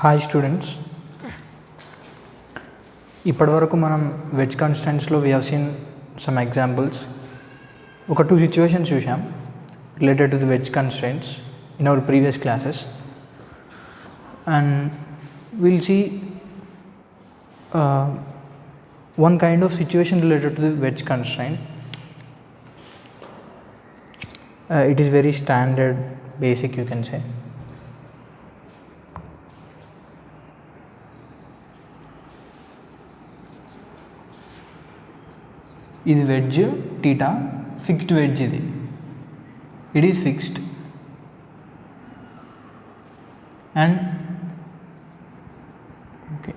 Hi students, ఇప్పటివరకు మనం wedge కన్స్టెంట్స్లో we have seen some examples. ఒక 2 సిచ్యువేషన్స్ చూసాం related to the wedge constants in our previous classes, and will see one kind of situation related to the wedge constraint. It is very standard, basic, you can say. ఇది wedge theta, fixed wedge. ఇది it is fixed and okay,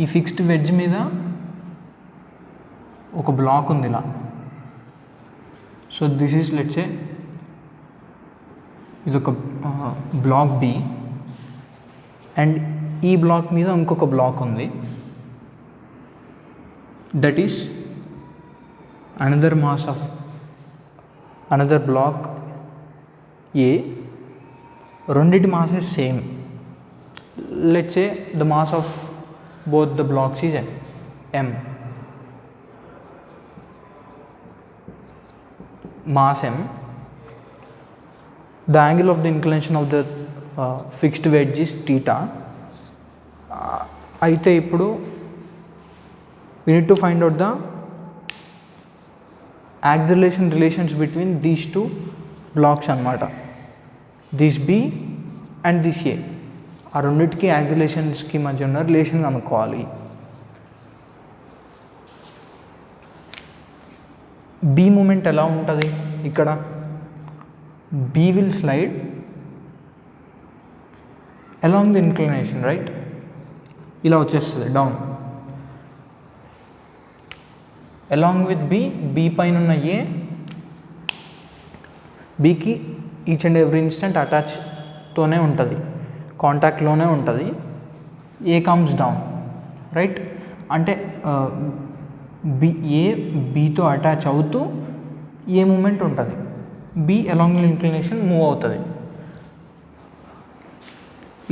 ఈ fixed wedge మీద ఒక block ఉంది ఇలా. So this is let's say ఇది ఒక block B, and ఈ బ్లాక్ మీద ఇంకొక బ్లాక్ ఉంది, that is another mass of another block A. రెండిటి masses same. Let's say the mass of both the blocks is m. Mass m. The angle of the inclination of the fixed wedge is theta. అయితే ఇప్పుడు we need to find out the acceleration relations between these two blocks అన్నమాట. This b and this a. ఆ రెండింటికి యాక్సిలరేషన్స్కి మధ్య ఉన్న relation కనుక్కోవాలి. Be moment ఎలా ఉంటుంది ఇక్కడ? B will slide along the inclination, right? ఇలా వచ్చేస్తుంది down. Along with B, B పైన ఉన్న ఏ బీకి ఈచ్ అండ్ ఎవ్రీ ఇన్స్టెంట్ అటాచ్తోనే ఉంటుంది, కాంటాక్ట్లోనే ఉంటుంది. A comes down, right? అంటే ఏ బీతో అటాచ్ అవుతూ ఏ మూమెంట్ ఉంటుంది, బీ అలాంగ్ ఇంక్లినేషన్ మూవ్ అవుతుంది.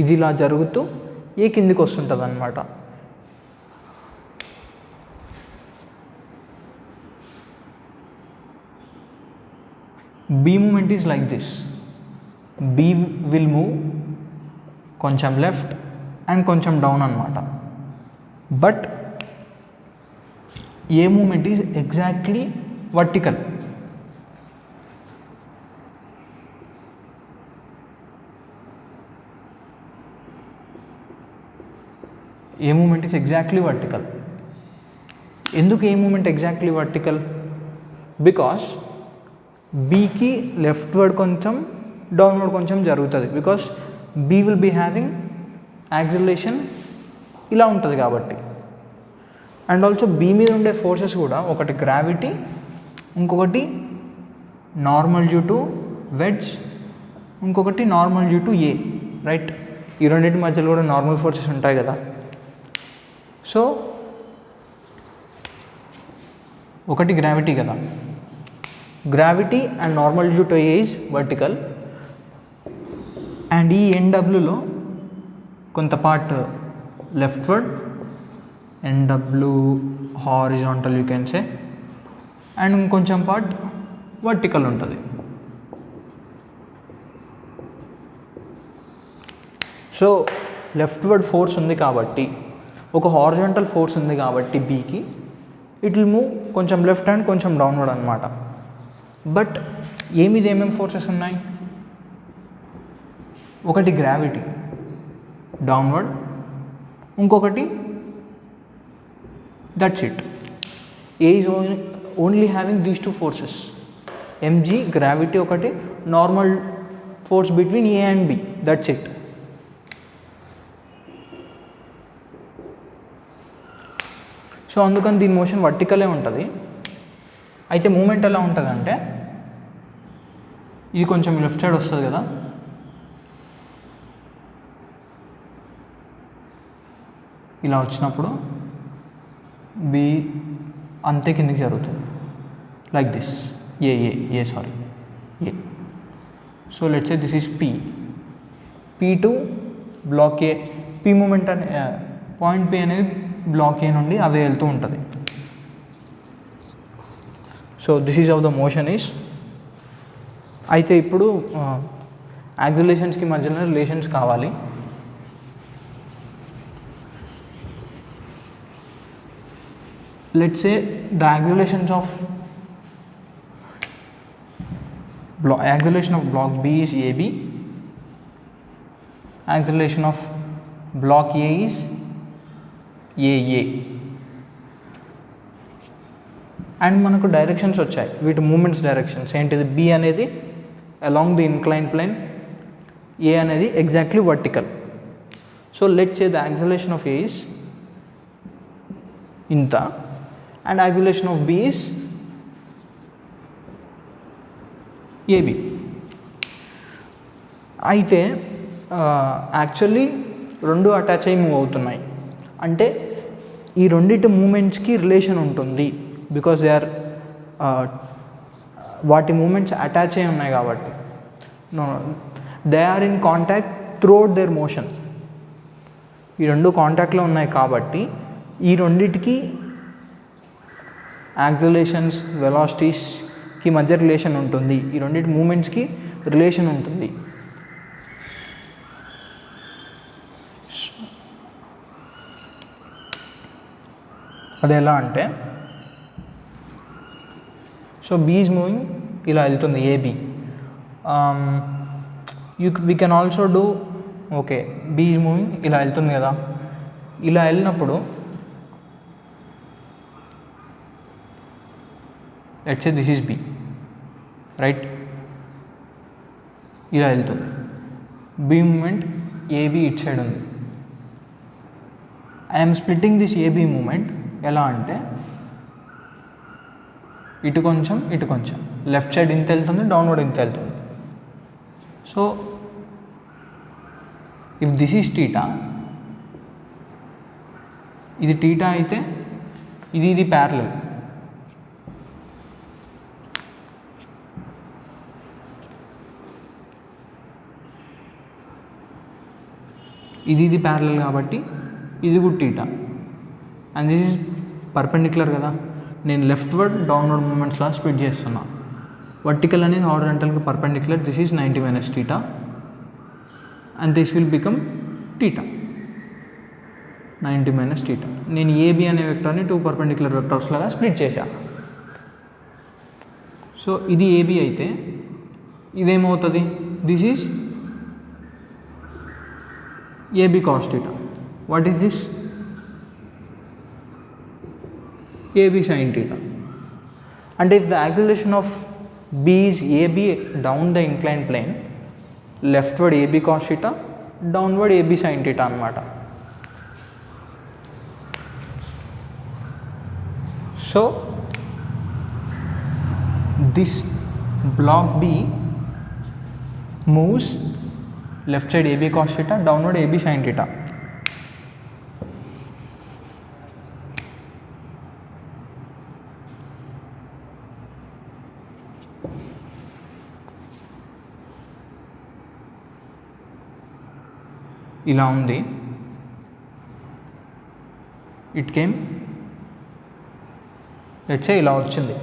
ఇది ఇలా జరుగుతూ ఏ కిందికి వస్తుంటుంది అన్నమాట. B movement is like this. B will move కొంచెం లెఫ్ట్ అండ్ కొంచెం డౌన్ అన్నమాట. But A movement is exactly vertical. A movement is exactly vertical. ఎందుకు A movement exactly vertical? Because బీకి లెఫ్ట్ వర్డ్ కొంచెం డౌన్వర్డ్ కొంచెం జరుగుతుంది. Because B will be having acceleration ఇలా ఉంటుంది కాబట్టి. అండ్ ఆల్సో బీ మీద ఉండే ఫోర్సెస్ కూడా ఒకటి గ్రావిటీ, ఇంకొకటి నార్మల్ డ్యూ టు వెడ్జ్, ఇంకొకటి normal due to A, right? ఈ రెండింటి మధ్యలో కూడా నార్మల్ ఫోర్సెస్ ఉంటాయి కదా. సో ఒకటి గ్రావిటీ కదా, gravity and normal due to A is vertical. And ఈ ఎన్డబ్ల్యూలో కొంత part leftward, N W horizontal you can say, and ఇంకొంచెం పార్ట్ వర్టికల్ ఉంటుంది. సో లెఫ్ట్వర్డ్ ఫోర్స్ ఉంది కాబట్టి, ఒక హారిజాంటల్ ఫోర్స్ ఉంది కాబట్టి బీకి, ఇట్ విల్ మూవ్ కొంచెం లెఫ్ట్ హ్యాండ్ కొంచెం డౌన్వర్డ్ అనమాట. బట్ ఏమేమి ఫోర్సెస్ ఉన్నాయి? ఒకటి గ్రావిటీ డౌన్వర్డ్, ఇంకొకటి that's it. A is only having these two forces, m g gravity ఒకటి, normal force between A and B, that's it. So అందుకని దీని మోషన్ వర్టికలే ఉంటుంది. అయితే మూమెంట్ ఎలా ఉంటుంది అంటే, ఇది కొంచెం లెఫ్ట్ సైడ్ వస్తుంది కదా, ఇలా వచ్చినప్పుడు బి అంతే కిందికి జరుగుతుంది, like this. A sorry A so let's say this is P to block A, P movement అనే పాయింట్ పీ అనేది బ్లాక్ ఏ నుండి అవే వెళ్తూ ఉంటుంది. So this is how the motion is. అయితే ఇప్పుడు యాక్సిలరేషన్స్కి మధ్యలో రిలేషన్స్ కావాలి. Let's say the accelerations of acceleration of block B is AB, acceleration of block A is AA, and మనకు డైరెక్షన్స్ వచ్చాయి, వీటి మూమెంట్స్ డైరెక్షన్స్ ఏంటిది, B అనేది along the incline plane, A అనేది exactly vertical. So let's say the acceleration of A is ఇంత and acceleration of B is AB. అయితే actually రెండు attach అయ్యి మూవ్ అవుతున్నాయి, అంటే ఈ రెండింటి మూమెంట్స్కి రిలేషన్ ఉంటుంది, బికాస్ దే ఆర్ వాటి మూమెంట్స్ అటాచ్ అయి ఉన్నాయి కాబట్టి. They are in contact throughout their motion. ఈ రెండు కాంటాక్ట్లో ఉన్నాయి కాబట్టి ఈ రెండిటికి యాక్సిలరేషన్స్ వెలాసిటీస్కి మధ్య రిలేషన్ ఉంటుంది, ఈ రెండింటి మూమెంట్స్కి రిలేషన్ ఉంటుంది. అది ఎలా అంటే, సో బీ ఈజ్ మూవింగ్ ఇలా వెళ్తుంది A B. We can also do okay, B is moving ఇలా వెళ్తుంది కదా, ఇలా వెళ్ళినప్పుడు let's say this is B, right, ఇలా వెళ్తుంది. B movement A B it side ఉంది. I'm splitting this A B movement ఎలా అంటే, ఇటు కొంచెం ఇటు కొంచెం, లెఫ్ట్ సైడ్ ఇంత వెళ్తుంది, డౌన్వర్డ్ ఇంత వెళ్తుంది. So if this is theta, ఇది టీటా అయితే ఇది ప్యారలల్. ఇది ప్యారలల్ కాబట్టి ఇది కూడా theta, and this is perpendicular కదా. నేను లెఫ్ట్వర్డ్ డౌన్వర్డ్ మూమెంట్స్లా స్ప్లిట్ చేస్తున్నా. వర్టికల్ అనేది హారిజాంటల్కి perpendicular, this is 90 minus theta and this will become theta 90 minus theta. నేను ఏబి అనే వెక్టర్ని 2 పర్పెండిక్యులర్ వెక్టర్స్ లాగా స్ప్లిట్ చేశా. సో ఇది ఏబి అయితే ఇదేమవుతుంది, this is AB cos theta. What is this? AB sin theta. And if the acceleration of B is AB down the inclined plane, leftward AB cos theta, downward AB sin theta anamata. So this block B moves left side AB cos theta, downward AB sin theta. ఇలా ఉంది. It came, let's say ఇలా వచ్చింది.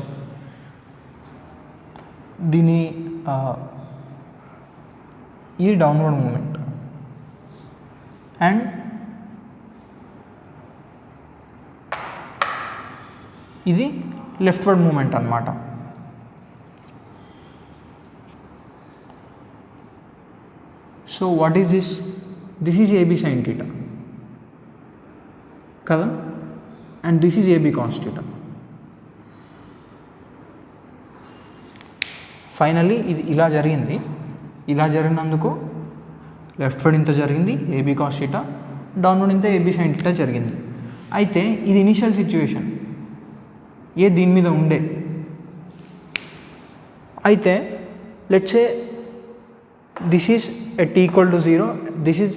దీని ఈ downward movement and ఇది leftward movement అన్నమాట. So what is this? This is A B sine theta కదా, and this is A B cos theta. Finally ఇది ఇలా జరిగింది. ఇలా జరిగినందుకు లెఫ్ట్ వర్డ్ ఇంత జరిగింది ఏబీ కాస్ థీటా, డౌన్వర్డ్ ఇంత ఏబీ సైన్ థీటా జరిగింది. అయితే ఇది ఇనిషియల్ సిచ్యువేషన్, ఏ దీని మీద ఉండే. అయితే let's say this is at equal to 0, this is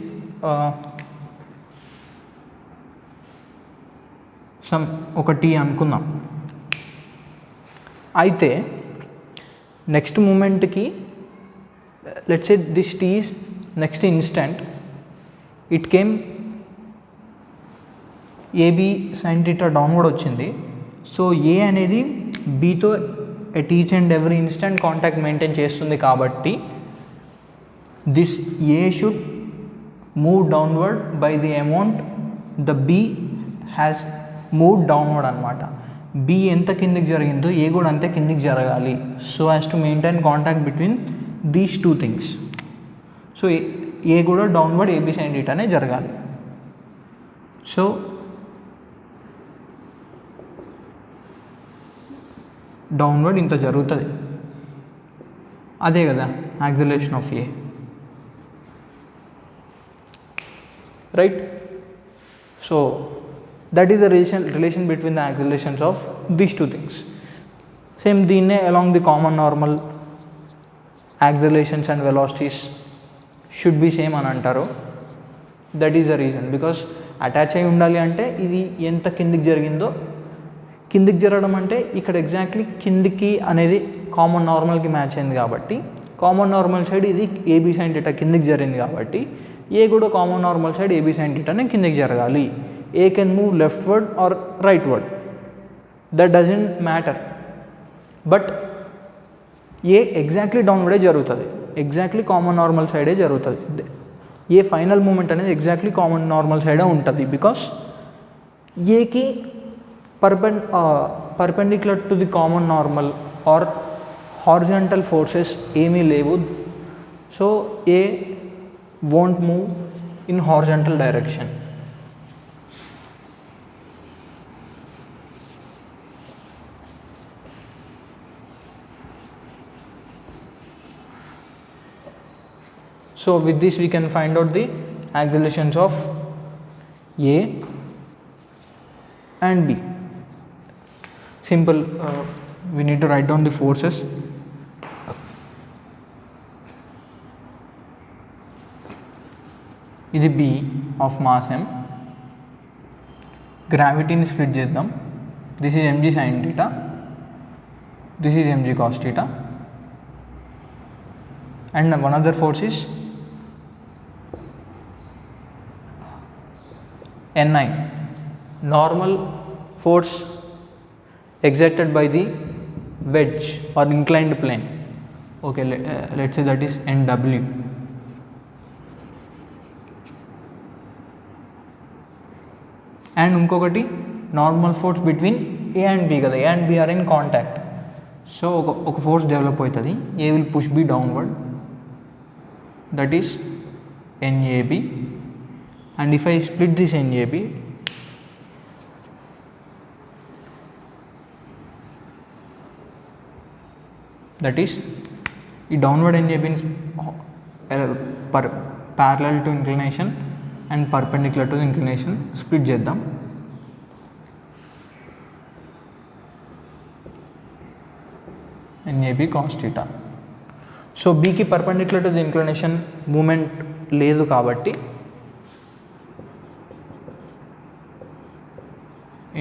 some ఒక టీ అనుకుందాం. అయితే next మూమెంట్కి let's say this t is next instant, it came AB sin theta downward వచ్చింది. సో ఏ అనేది బీతో at each and every instant contact maintain చేస్తుంది కాబట్టి this A should move downward by the amount the B has move downward అనమాట. B ఎంత కిందికి జరిగిందో A కూడా అంతే కిందికి జరగాలి. So as to maintain contact between these two things. So A కూడా డౌన్వర్డ్ ఏబీ సైన్ థీటానే జరగాలి. సో డౌన్వర్డ్ ఇంత జరుగుతుంది, అదే కదా acceleration of A, right. So that is the relation between the accelerations of these two things. Same దీన్నే along the common normal accelerations and velocities should be same అని అంటారు. That is the reason, because attach అయి ఉండాలి అంటే ఇది ఎంత కిందికి జరిగిందో, కిందికి జరగడం అంటే ఇక్కడ ఎగ్జాక్ట్లీ కిందికి అనేది కామన్ నార్మల్కి మ్యాచ్ అయింది కాబట్టి కామన్ నార్మల్ సైడ్ ఇది ఏబీ సైన్ థీటా కిందికి జరిగింది కాబట్టి ఏ కూడా common normal side A B sine థీటానే కిందికి జరగాలి. A can move leftward or rightward, that doesn't matter. But A exactly డౌన్వర్డే జరుగుతుంది, ఎగ్జాక్ట్లీ కామన్ నార్మల్ సైడే జరుగుతుంది. ఏ ఫైనల్ మూమెంట్ అనేది ఎగ్జాక్ట్లీ కామన్ నార్మల్ సైడే ఉంటుంది, బికాస్ ఏకి perpendicular to the common normal or horizontal forces ఏమీ లేవు. So A won't move in horizontal direction. So with this we can find out the accelerations of A and B. Simple, we need to write down the forces. This is B of mass m. Gravity ni split చేద్దాం. This is mg sin theta, this is mg cos theta, and one other force is Ni, normal force exerted by the wedge or inclined plane. Okay, let's say that is Nw. And unkokati normal force between A and B kada, A and B are in contact. So oka force develop aitadi, A will push B downward, that is NAB. And if I split this NAB, that is the downward NAB is parallel to inclination and perpendicular to the inclination. Split చేద్దాం. NAB cos theta. So B కి perpendicular to the inclination movement లేదు కాబట్టి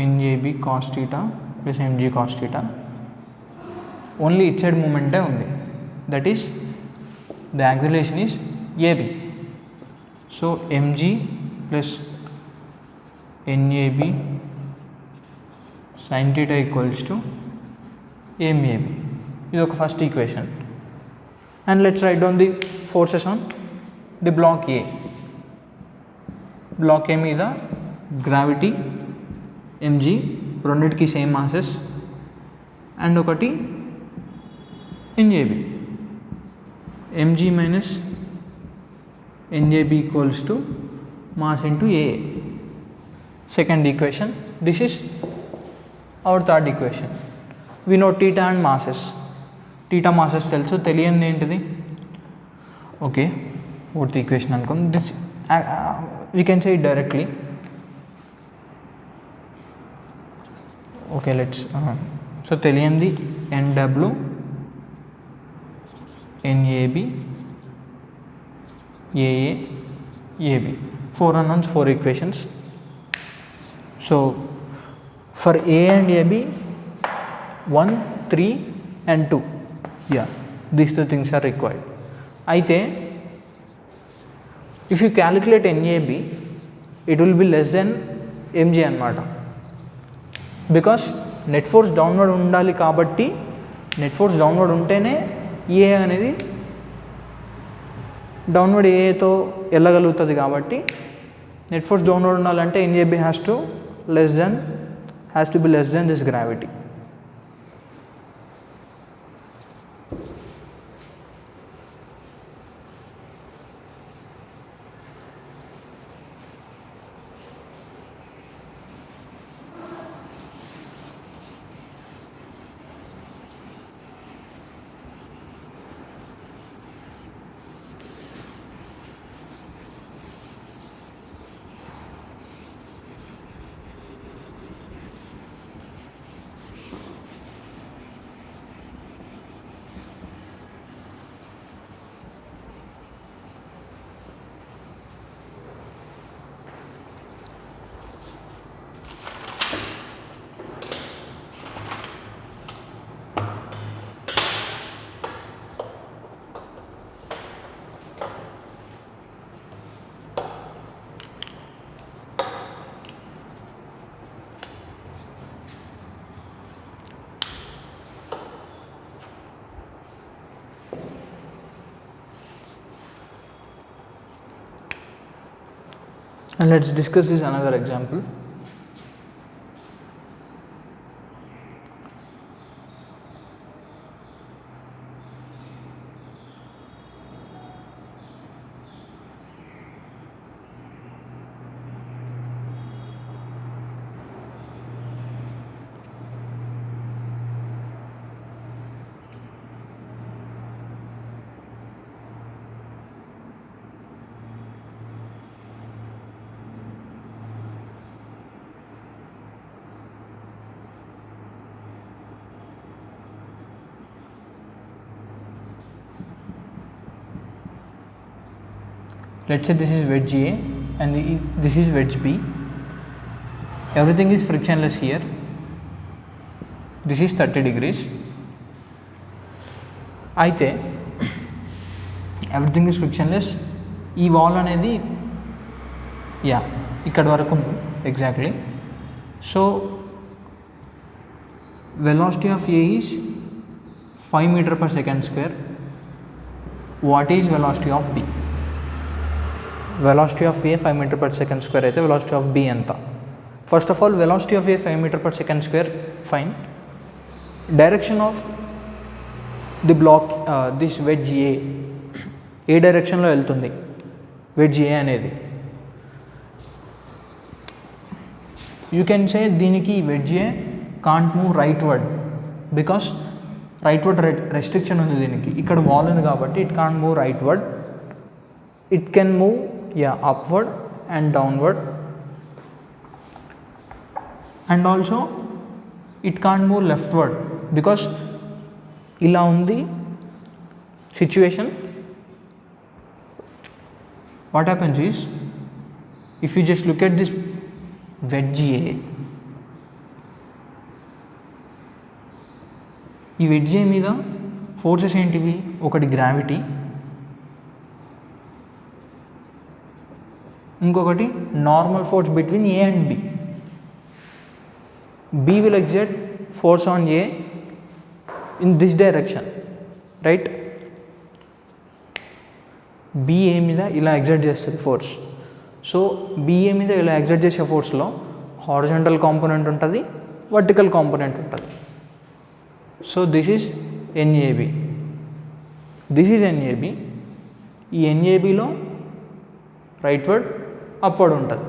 NAB cos theta plus mg cos theta, only it side movement ఉంది, that is the acceleration is AB. So mg plus NAB sin theta equals to MAB. ఇది ఒక first equation. And let's write down the forces on the block A. Block A మీద gravity mg, రెండిటికి same masses, and ఒకటి NAB. mg minus NAB equals to mass into AA. Second equation. This is our third equation. We know theta and masses. Theta masses తెలుసు, తెలియంది ఏంటిది? Okay, fourth equation అనుకోండి. This we can say it directly. Okay, let's so తెలియంది NW, NAB, AA, AB. 4 unknowns, 4 equations. So for A and AB, 1, 3 and 2, yeah, these two things are required. అయితే if you calculate N A B it will be less than m g అనమాట. Because net force downward ఉండాలి కాబట్టి net force downward ఉంటేనే ఏ అనేది downward ఏతో వెళ్ళగలుగుతుంది. కాబట్టి net force downward ఉండాలంటే NAB has to be less then this gravity. And let's discuss this another example. Let's say this is wedge A and this is wedge B. Everything is frictionless here. This is 30 degrees. అయితే everything is frictionless. ఈ wall అనేది ఇక్కడ వరకు ఉంది exactly. So velocity of A is 5 m/s². What is velocity of B? Velocity of A 5 m/s² అయితే velocity of B ఎంత? First of all velocity of A 5 m/s² fine. Direction of the block this wedge A డైరెక్షన్లో వెళ్తుంది wedge A అనేది? You can say దీనికి wedge A can't move rightward because right word restriction ఉంది దీనికి. ఇక్కడ wall ఉంది కాబట్టి it can't move right word. It can move upward and downward, and also it can't move leftward because ila undi situation. What happens is, if you just look at this wedge A, ఈ wedge A మీద forces ఏంటివి? ఒకటి gravity, ఇంకొకటి normal force between A and B. B will exert force on A in this direction, right? B A మీద ఇలా exert చేస్తుంది force. So BA మీద ఇలా ఎగ్జర్ట్ చేసే ఫోర్స్లో హారిజాంటల్ కాంపోనెంట్ ఉంటుంది, వర్టికల్ కాంపోనెంట్ ఉంటుంది. So this is NAB. ఈ ఎన్ఏబిలో రైట్ వర్డ్ అప్వర్డ్ ఉంటుంది.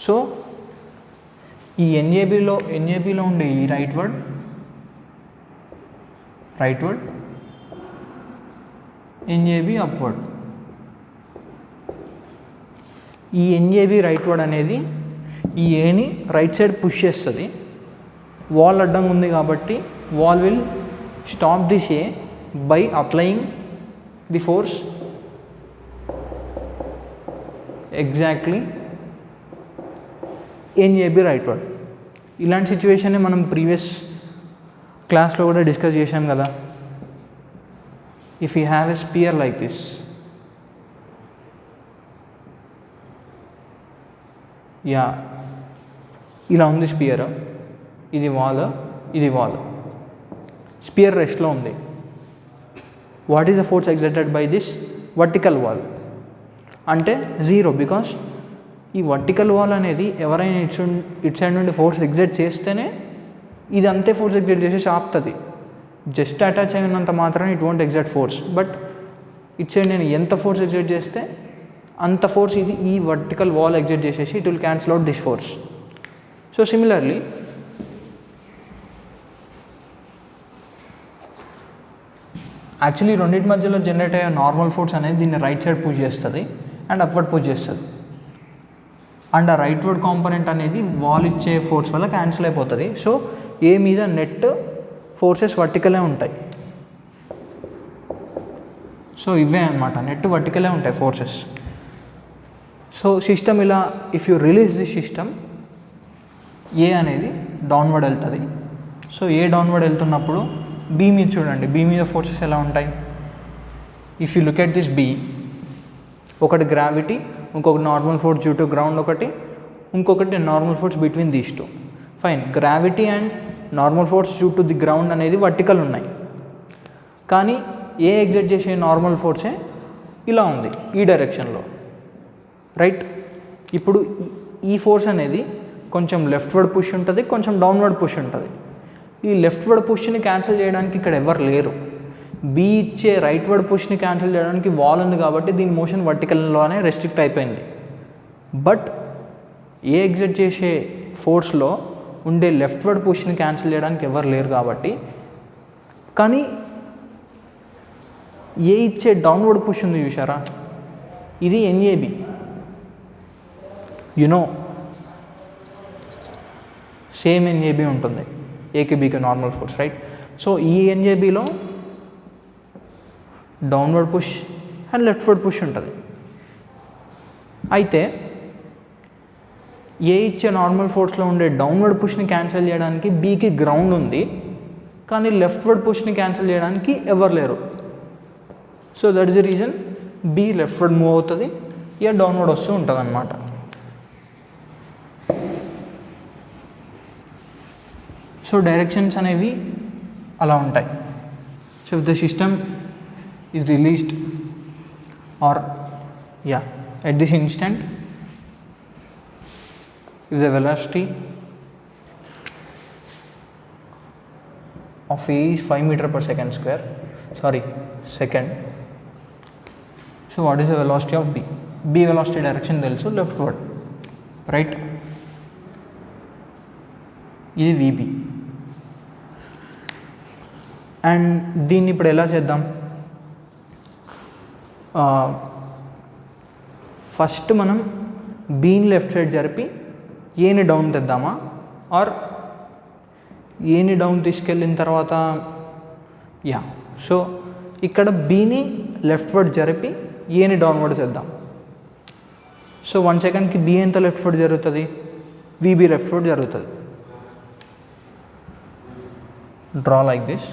సో ఈ ఎన్ఏబిలో ఉండే ఈ రైట్ వర్డ్ ఎన్ఏబి అప్వర్డ్. ఈ ఎన్ఏబి రైట్ వర్డ్ అనేది ఈ ఏని రైట్ సైడ్ పుష్ చేస్తుంది. వాల్ అడ్డంగా ఉంది కాబట్టి wall will stop this A by applying the force exactly NAB right word. ఇలాంటి సిచ్యువేషన్ని మనం ప్రీవియస్ క్లాస్లో కూడా డిస్కస్ చేశాం కదా. if you have a sphere like this, yeah, ఇలా ఉంది స్పియర్, ఇది వాల్, ఇది వాల్, స్పియర్ రెస్ట్లో ఉంది. What is the force exerted by this vertical wall అంటే 0, బికాస్ ఈ వర్టికల్ వాల్ అనేది ఎవరైనా ఇటు సైడ్ నుండి ఫోర్స్ ఎగ్జర్ట్ చేస్తేనే ఇది అంతే ఫోర్స్ ఎగ్జర్ట్ చేసేసి ఆపుతుంది. జస్ట్ అటాచ్ అయినంత మాత్రాన it won't exert force, but ఇటు సైడ్ నేను ఎంత ఫోర్స్ ఎగ్జర్ట్ చేస్తే అంత ఫోర్స్ ఇది ఈ వర్టికల్ వాల్ ఎగ్జర్ట్ చేసేసి it will cancel out this force. So similarly actually రెండింటి మధ్యలో జనరేట్ అయ్యే నార్మల్ ఫోర్స్ అనేది దీన్ని రైట్ సైడ్ పుష్ చేస్తుంది అండ్ అప్వర్డ్ పుష్ చేస్తుంది. అండ్ ఆ రైట్ వర్డ్ కాంపోనెంట్ అనేది వాల్ ఇచ్చే ఫోర్స్ వల్ల క్యాన్సిల్ అయిపోతుంది. సో ఏ మీద నెట్ ఫోర్సెస్ వర్టికలే ఉంటాయి. సో ఇవే అనమాట, నెట్ వర్టికలే ఉంటాయి ఫోర్సెస్. సో సిస్టమ్ ఇలా, if you release the system, A అనేది డౌన్వర్డ్ వెళ్తుంది. సో ఏ డౌన్వర్డ్ వెళ్తున్నప్పుడు బీ మీద చూడండి, బీ మీద ఫోర్సెస్ ఎలా ఉంటాయి. If you look at this B, ఒకటి గ్రావిటీ, ఇంకొకటి normal force due to ground ఒకటి, ఇంకొకటి normal force between these two. Fine, gravity and normal force due to the ground అనేది వర్టికల్ ఉన్నాయి, కానీ ఏ ఎగ్జర్ట్ చేసే నార్మల్ ఫోర్సే ఇలా ఉంది ఈ డైరెక్షన్లో, రైట్. ఇప్పుడు ఈ ఫోర్స్ అనేది కొంచెం లెఫ్ట్వర్డ్ పుష్ ఉంటుంది, కొంచెం డౌన్వర్డ్ పుష్ ఉంటుంది. ఈ లెఫ్ట్వర్డ్ పుష్ని క్యాన్సిల్ చేయడానికి ఇక్కడ ఎవరు లేరు. బీ ఇచ్చే రైట్వర్డ్ పుష్ని క్యాన్సిల్ చేయడానికి వాల్ ఉంది కాబట్టి దీని మోషన్ వర్టికల్లోనే రెస్ట్రిక్ట్ అయిపోయింది. బట్ ఏ ఎగ్జర్ట్ చేసే ఫోర్స్లో ఉండే లెఫ్ట్వర్డ్ పుష్ని క్యాన్సిల్ చేయడానికి ఎవరు లేరు కాబట్టి, కానీ ఏ ఇచ్చే డౌన్వర్డ్ పుష్ ఉంది చూసారా, ఇది ఎన్ఏబి, యునో సేమ్ ఎన్ఏబి ఉంటుంది ఏకి బీకి నార్మల్ ఫోర్స్, రైట్. సో ఈ ఎన్ఏబిలో డౌన్వర్డ్ పుష్ అండ్ లెఫ్ట్వర్డ్ పుష్ ఉంటుంది. అయితే ఏ ఇచ్చే నార్మల్ ఫోర్స్లో ఉండే డౌన్వర్డ్ పుష్ని క్యాన్సిల్ చేయడానికి బీకి గ్రౌండ్ ఉంది, కానీ లెఫ్ట్వర్డ్ పుష్ని క్యాన్సిల్ చేయడానికి ఎవరు లేరు. So that is the reason B leftward move అవుతుంది, ఏ డౌన్వర్డ్ వస్తూ ఉంటుంది అన్నమాట. సో డైరెక్షన్స్ అనేవి అలా ఉంటాయి. So if the system is released or at this instant, if the velocity of A is 5 meter per second square, second. So what is the velocity of B? B velocity direction also leftward, right. ఇది VB. And దీన్ని ఇప్పుడు ఎలా చేద్దాం, first మనం బీని left side జరిపి ఏని down తెద్దామా, are ఏని down తీసుకెళ్ళిన తర్వాత సో ఇక్కడ బీని లెఫ్ట్వర్డ్ జరిపి ఏని డౌన్వర్డ్ తెద్దాం. సో 1 సెకండ్కి బీ ఎంత లెఫ్ట్వర్డ్ జరుగుతుంది, వీబీ లెఫ్ట్వర్డ్ జరుగుతుంది. Draw like this.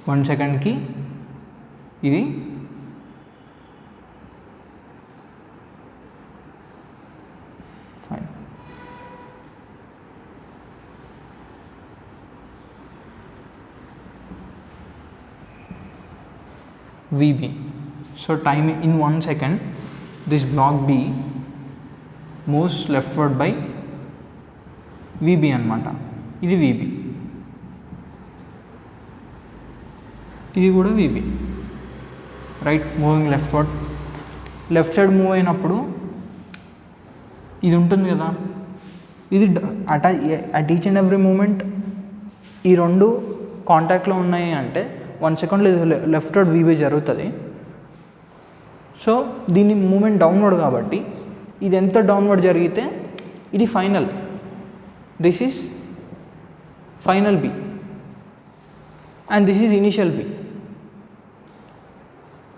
వన్ సెకండ్కి ఇది fine. VB. So time in 1 second, this block B moves leftward by VB అన్నమాట. ఇది VB, ఇది కూడా VB, right. Moving leftward, left side move అయినప్పుడు ఇది ఉంటుంది కదా, ఇది at each and every moment ఈ రెండు కాంటాక్ట్లో ఉన్నాయి అంటే 1 సెకండ్లో ఇది లెఫ్ట్వర్డ్ VB జరుగుతుంది. సో దీని మూమెంట్ డౌన్వర్డ్ కాబట్టి ఇది ఎంత డౌన్వర్డ్ జరిగితే ఇది final, this is final B and this is initial B.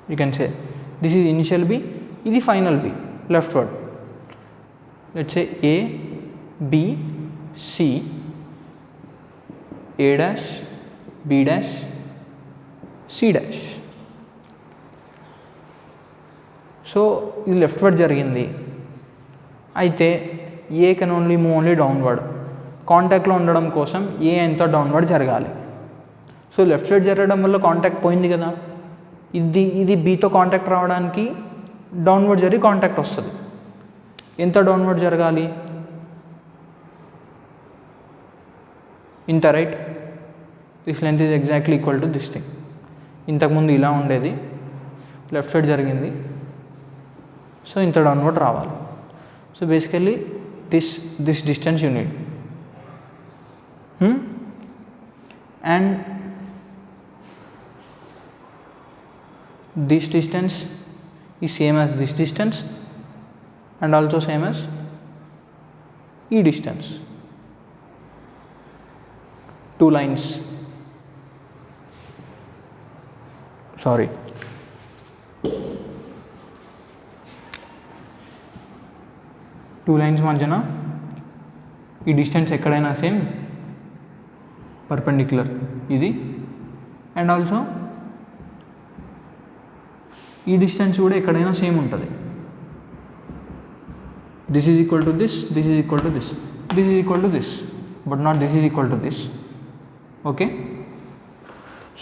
You can say this is initial B, ఇది final B leftward. let's say A, B, C, A dash, B dash, C dash. So ఇది లెఫ్ట్వర్డ్ జరిగింది. అయితే ఏ can only move only downward. కాంటాక్ట్లో ఉండడం కోసం ఏ ఎంత downward జరగాలి. So left side జరగడం వల్ల కాంటాక్ట్ పోయింది కదా, ఇది బీతో కాంటాక్ట్ రావడానికి డౌన్వర్డ్ జరిగి కాంటాక్ట్ వస్తుంది. ఎంత డౌన్వర్డ్ జరగాలి, ఇంత, right. This length is exactly equal to this thing. ఇంతకుముందు ఇలా ఉండేది, లెఫ్ట్ సైడ్ జరిగింది, సో ఇంత డౌన్వర్డ్ రావాలి. So basically this distance you need, and this distance is same as this distance and also same as e distance. Two lines, sorry, two lines మధ్యన ఈ distance ఎక్కడైనా same perpendicular ఇది, and also ఈ distance కూడా ఎక్కడైనా same ఉంటుంది. This is equal to this, this is equal to this, this is equal to this, but not this is equal to this. Okay,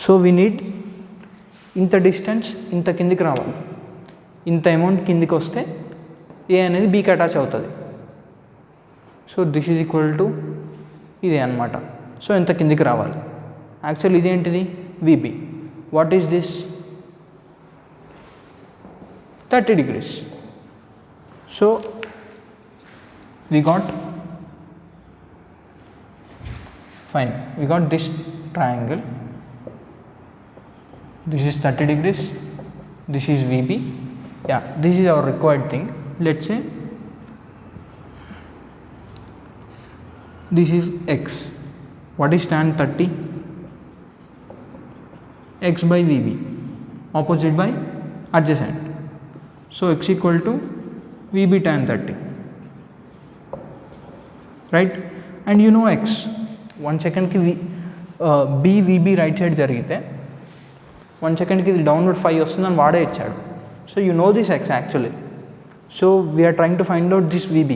so we need ఇంత distance ఇంత కిందికి రావాలి. ఇంత amount కిందికి వస్తే ఏ అనేది బీకి అటాచ్ అవుతుంది. So this is equal to ఇదే అనమాట. సో ఎంత కిందికి రావాలి. యాక్చువల్ ఇదేంటిది, V B. What is this, 30 degrees. So we got this triangle. This is 30 degrees, this is VB. Yeah, this is our required thing. Let's say this is x. What is tan 30? X by VB, opposite by adjacent. So x equal to VB tan 30, right? And you know x, 1 second ki B VB right side jarigite 1 second ki downward 5 vastundani vaade ichchadu. So you know this x actually. So we are trying to find out this VB.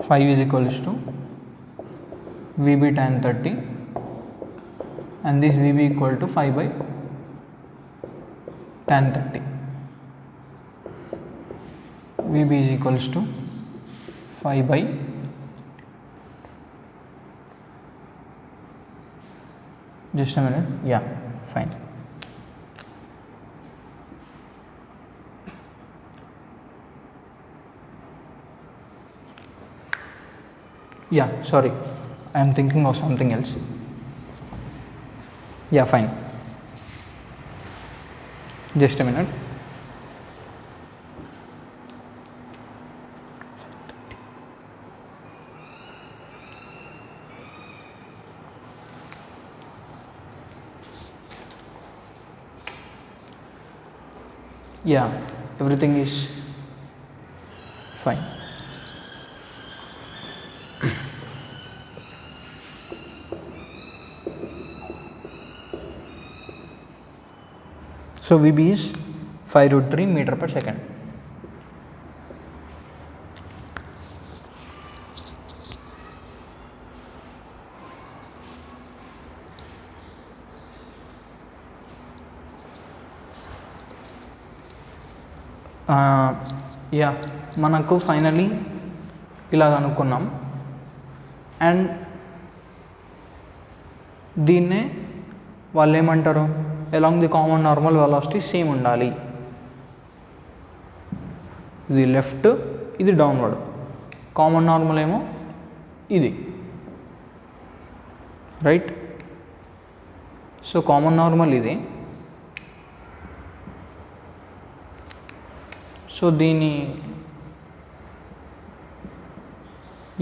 5 is equals to VB tan 30 and this VB equal to 5 by tan 30. VB is equals to 5 by just a minute, yeah, fine. Yeah, sorry, I am thinking of something else. Yeah, fine, just a minute. Yeah, everything is fine. So VB is 5√3 meter per second. Yeah, మనకు finally ఇలా అనుకున్నాం. And దీన్నే వాళ్ళు ఏమంటారు, along the common normal velocity same ఉండాలి. ఇది left, ఇది downward, common normal ఏమో ఇది, రైట్. సో కామన్ నార్మల్ ఇది. సో దీని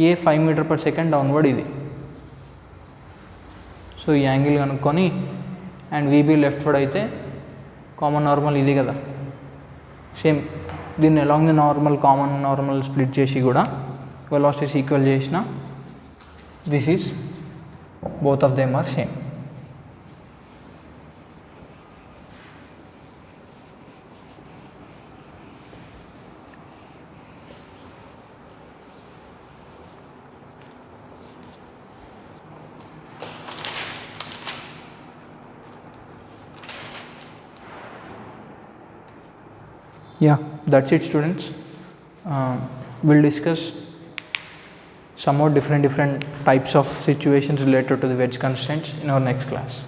A 5 meter per second downward ఇది. సో ఈ యాంగిల్ కనుక్కొని అండ్ వీబీ లెఫ్ట్ వర్డ్ అయితే కామన్ నార్మల్ ఇది కదా, సేమ్ దీన్ని along the normal common normal split చేసి కూడా వెలాసిటీస్ ఈక్వల్ చేసిన this is both of them are same. Yeah, that's it students. We'll discuss some more different types of situations related to the wedge constraints in our next class.